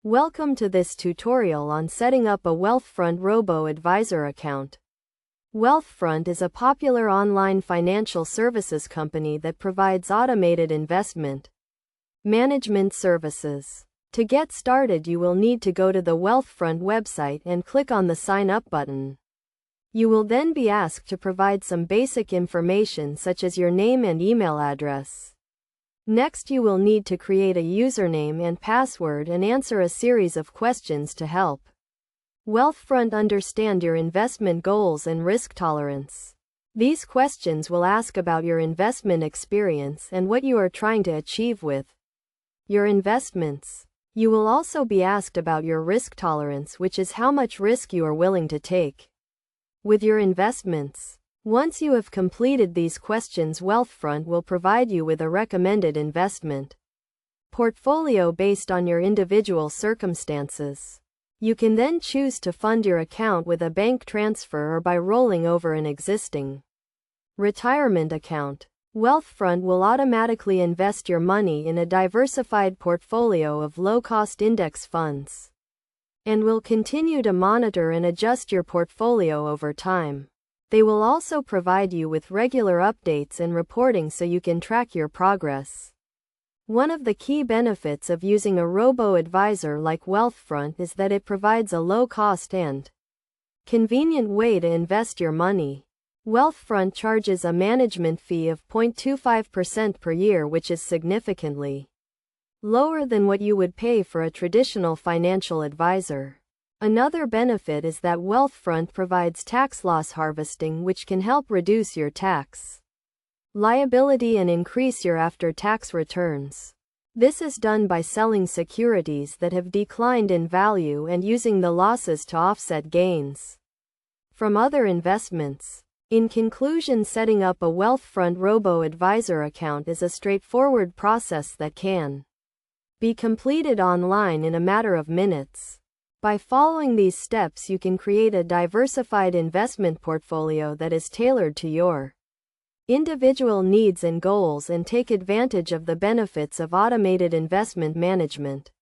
Welcome to this tutorial on setting up a Wealthfront Robo-Advisor account. Wealthfront is a popular online financial services company that provides automated investment management services. To get started, you will need to go to the Wealthfront website and click on the Sign Up button. You will then be asked to provide some basic information such as your name and email address. Next, you will need to create a username and password and answer a series of questions to help Wealthfront understand your investment goals and risk tolerance. These questions will ask about your investment experience and what you are trying to achieve with your investments. You will also be asked about your risk tolerance, which is how much risk you are willing to take with your investments. Once you have completed these questions, Wealthfront will provide you with a recommended investment portfolio based on your individual circumstances. You can then choose to fund your account with a bank transfer or by rolling over an existing retirement account. Wealthfront will automatically invest your money in a diversified portfolio of low-cost index funds and will continue to monitor and adjust your portfolio over time. They will also provide you with regular updates and reporting so you can track your progress. One of the key benefits of using a robo-advisor like Wealthfront is that it provides a low-cost and convenient way to invest your money. Wealthfront charges a management fee of 0.25% per year, which is significantly lower than what you would pay for a traditional financial advisor. Another benefit is that Wealthfront provides tax loss harvesting, which can help reduce your tax liability and increase your after-tax returns. This is done by selling securities that have declined in value and using the losses to offset gains from other investments. In conclusion, setting up a Wealthfront Robo-Advisor account is a straightforward process that can be completed online in a matter of minutes. By following these steps, you can create a diversified investment portfolio that is tailored to your individual needs and goals and take advantage of the benefits of automated investment management.